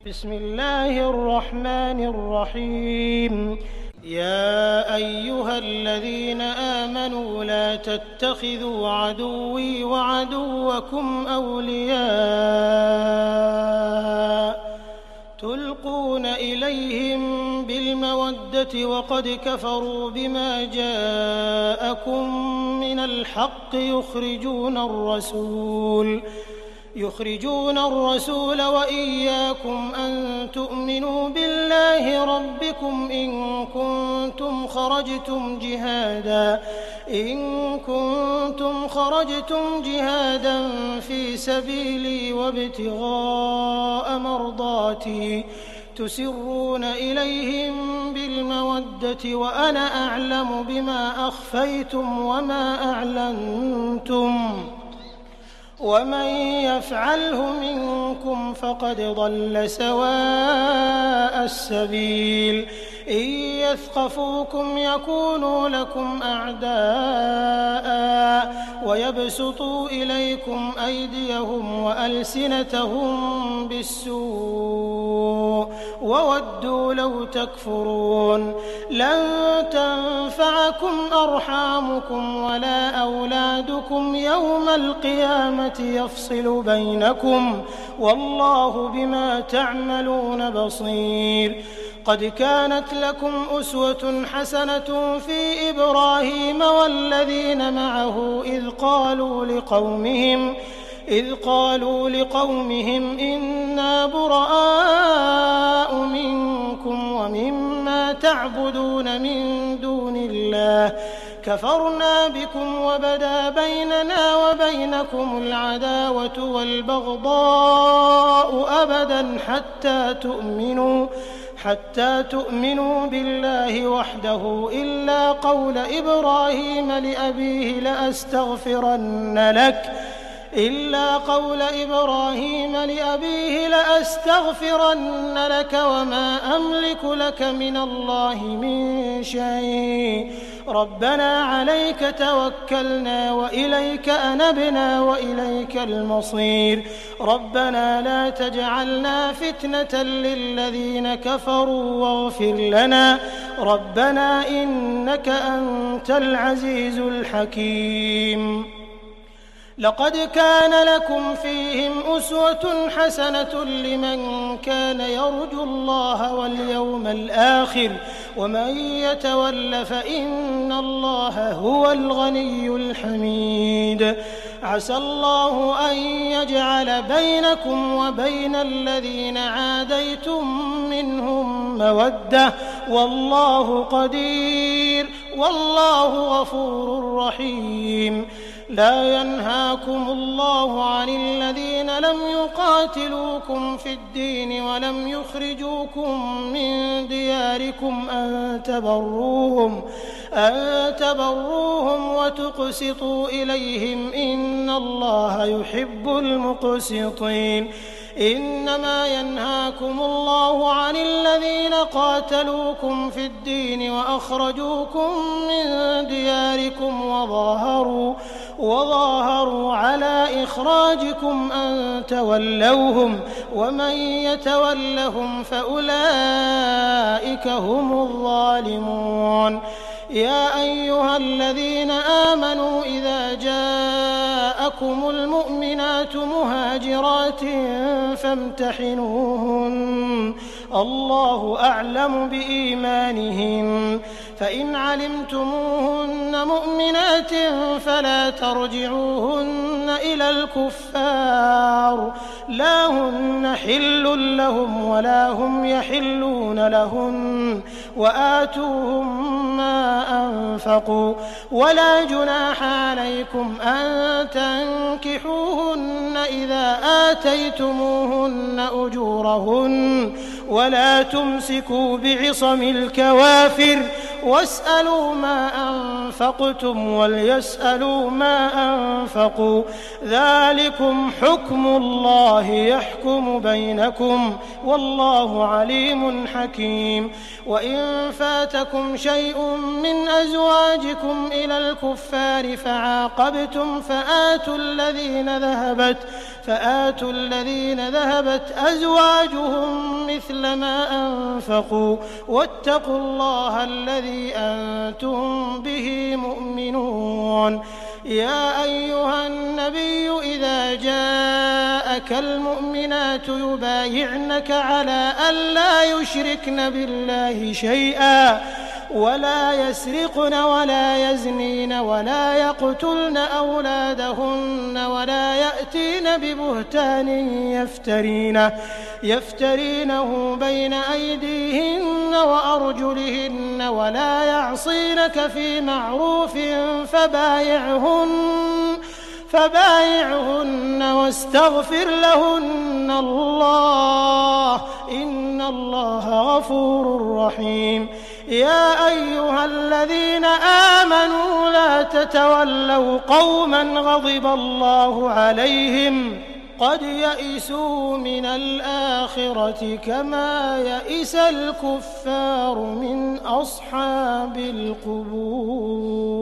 بسم الله الرحمن الرحيم. يا أيها الذين آمنوا لا تتخذوا عدوي وعدوكم أولياء تلقون إليهم بالمودة وقد كفروا بما جاءكم من الحق يخرجون الرسول وإياكم أن تؤمنوا بالله ربكم إن كنتم خرجتم جهادا في سبيلي وابتغاء مرضاتي تسرون إليهم بالمودة وأنا أعلم بما أخفيتم وما أعلنتم ومن يفعله منكم فقد ضل سواء السبيل. إن يثقفوكم يكونوا لكم أعداء ويبسطوا إليكم أيديهم وألسنتهم بالسوء وودوا لو تكفرون. لن تنفعكم أرحامكم ولا أولادكم يوم القيامة يفصل بينكم والله بما تعملون بصير. قد كانت لكم أسوة حسنة في إبراهيم والذين معه إذ قالوا لقومهم إنا براء منكم ومما تعبدون من دون الله كفرنا بكم وبدا بيننا وبينكم العداوة والبغضاء أبدا حتى تؤمنوا بالله وحده إلا قول إبراهيم لأبيه لأستغفرن لك وما أملك لك من الله من شيء. ربنا عليك توكلنا وإليك أنبنا وإليك المصير. ربنا لا تجعلنا فتنة للذين كفروا واغفر لنا ربنا إنك أنت العزيز الحكيم. لقد كان لكم فيهم أسوة حسنة لمن كان يرجو الله واليوم الآخر ومن يتول فإن الله هو الغني الحميد. عسى الله أن يجعل بينكم وبين الذين عاديتم منهم مودة والله قدير والله غفور رحيم. لا ينهاكم الله عن الذين لم يقاتلوكم في الدين ولم يخرجوكم من دياركم أن تبروهم وتقسطوا إليهم إن الله يحب المقسطين. إنما ينهاكم الله عن الذين قاتلوكم في الدين وأخرجوكم من دياركم وظاهروا على إخراجكم أن تولوهم ومن يتولهم فأولئك هم الظالمون. يا أيها الذين آمنوا إذا جاءكم المؤمنات مهاجرات فامتحنوهن الله أعلم بإيمانهن فإن علمتموهن مؤمنات فلا ترجعوهن إلى الكفار لا هن حل لهم ولا هم يحلون لهن وآتوهم ما أنفقوا ولا جناح عليكم أن تنكحوهن إذا آتيتموهن أجورهن ولا تمسكوا بعصم الكوافر واسألوا ما أنفقتم وليسألوا ما أنفقوا ذلكم حكم الله يحكم بينكم والله عليم حكيم. وإن فاتكم شيء من أزواجكم إلى الكفار فعاقبتم فآتوا الذين ذهبت أزواجهم مثل ما أنفقوا واتقوا الله الذي أنتم به مؤمنون. يا أيها النبي إذا جاءك المؤمنات يبايعنك على ألا يشركن بالله شيئا ولا يسرقن ولا يزنين ولا يقتلن أولادهن ولا يأتين ببهتان يفترينه بين أيديهن وأرجلهن ولا يعصينك في معروف فبايعهن واستغفر لهن الله إن الله غفور رحيم. يا أيها الذين آمنوا لا تتولوا قوما غضب الله عليهم قد يئسوا من الآخرة كما يئس الكفار من أصحاب القبور.